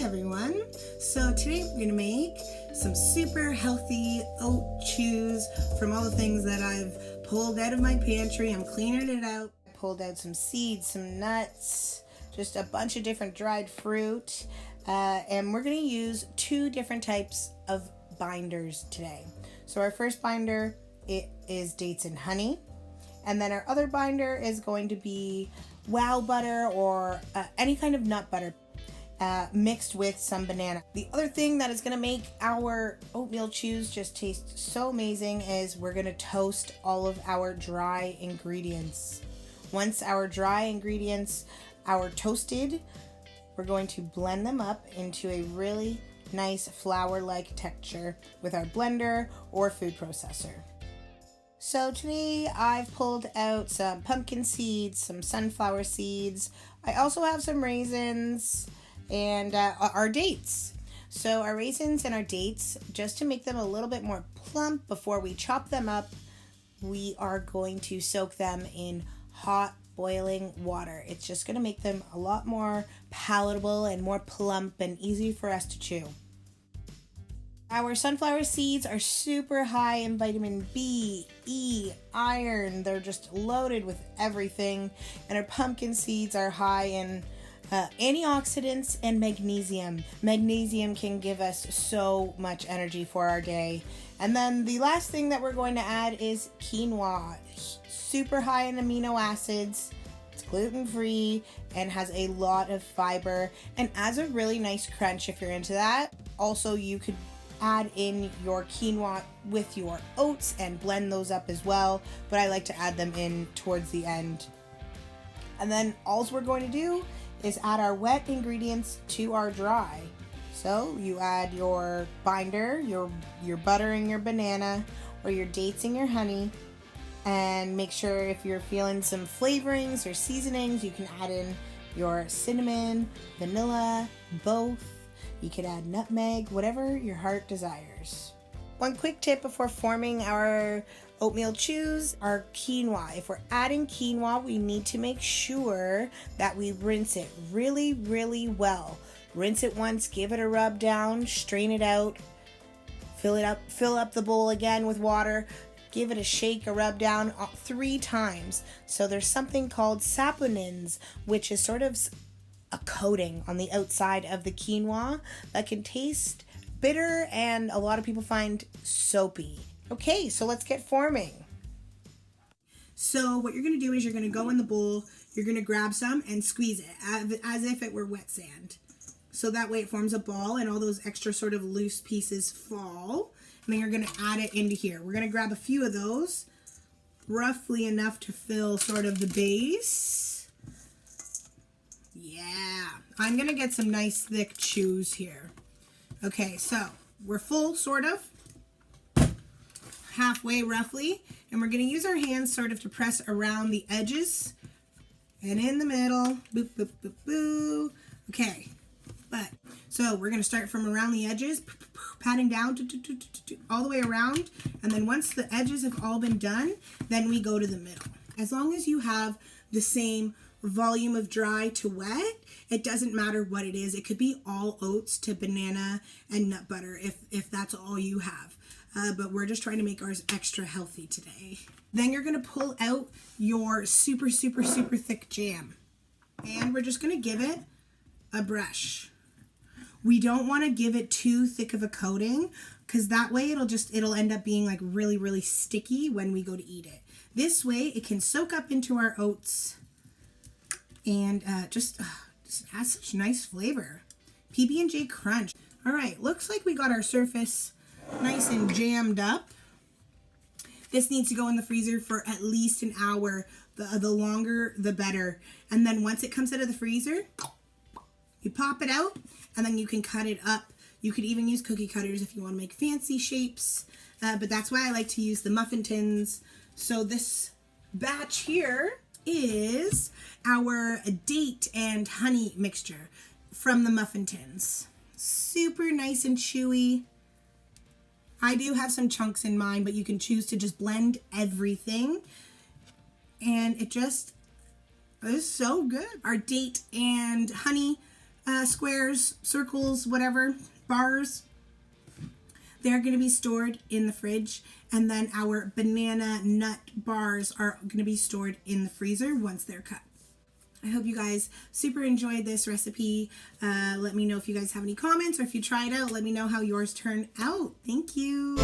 everyone. So today we're going to make some super healthy oat chews from all the things that I've pulled out of my pantry. I'm cleaning it out. I pulled out some seeds, some nuts, just a bunch of different dried fruit. And we're going to use two different types of binders today. So our first binder, it is dates and honey. And then our other binder is going to be wow butter or any kind of nut butter. Mixed with some banana. The other thing that is going to make our oatmeal chews just taste so amazing is we're going to toast all of our dry ingredients. Once our dry ingredients are toasted, we're going to blend them up into a really nice flour-like texture with our blender or food processor. So today I've pulled out some pumpkin seeds, some sunflower seeds. I also have some raisins and our dates. So our raisins and our dates, just to make them a little bit more plump before we chop them up, we are going to soak them in hot boiling water. It's just going to make them a lot more palatable and more plump and easy for us to chew. Our sunflower seeds are super high in vitamin B, E, iron. They're just loaded with everything. And our pumpkin seeds are high in antioxidants and magnesium. Magnesium can give us so much energy for our day. And then the last thing that we're going to add is quinoa. Super high in amino acids. It's gluten-free and has a lot of fiber and adds a really nice crunch if you're into that. Also, you could add in your quinoa with your oats and blend those up as well, but I like to add them in towards the end. And then all we're going to do is add our wet ingredients to our dry. So you add your binder, your butter and your banana, or your dates and your honey, and make sure if you're feeling some flavorings or seasonings, you can add in your cinnamon, vanilla, both. You could add nutmeg, whatever your heart desires. One quick tip before forming our oatmeal chews are quinoa. If we're adding quinoa, we need to make sure that we rinse it really, really well. Rinse it once, give it a rub down, strain it out, fill up the bowl again with water, give it a shake, a rub down 3 times. So there's something called saponins, which is sort of a coating on the outside of the quinoa that can taste bitter and a lot of people find soapy. Okay, so let's get forming. So what you're going to do is you're going to go in the bowl, you're going to grab some and squeeze it as if it were wet sand. So that way it forms a ball and all those extra sort of loose pieces fall. And then you're going to add it into here. We're going to grab a few of those, roughly enough to fill sort of the base. Yeah, I'm going to get some nice thick chews here. Okay, so we're full, sort of, halfway roughly, and we're going to use our hands sort of to press around the edges and in the middle. Boop, boop, boop, boo. Okay, so we're going to start from around the edges, patting down all the way around, and then once the edges have all been done, then we go to the middle. As long as you have the same volume of dry to wet, it doesn't matter what it is. It could be all oats to banana and nut butter if that's all you have. But we're just trying to make ours extra healthy today. Then you're going to pull out your super, super, super thick jam. And we're just going to give it a brush. We don't want to give it too thick of a coating because that way it'll end up being like really, really sticky when we go to eat it. This way it can soak up into our oats and just has such nice flavor. PB&J crunch. All right, looks like we got our surface nice and jammed up. This needs to go in the freezer for at least an hour. The longer, the better. And then once it comes out of the freezer, you pop it out, and then you can cut it up. You could even use cookie cutters if you want to make fancy shapes, but that's why I like to use the muffin tins. So this batch here is our date and honey mixture from the muffin tins. Super nice and chewy. I do have some chunks in mine, but you can choose to just blend everything. And it just is so good. Our date and honey squares, circles, whatever, bars, they're going to be stored in the fridge. And then our banana nut bars are going to be stored in the freezer once they're cut. I hope you guys super enjoyed this recipe. Let me know if you guys have any comments, or if you try it out, let me know how yours turned out. Thank you.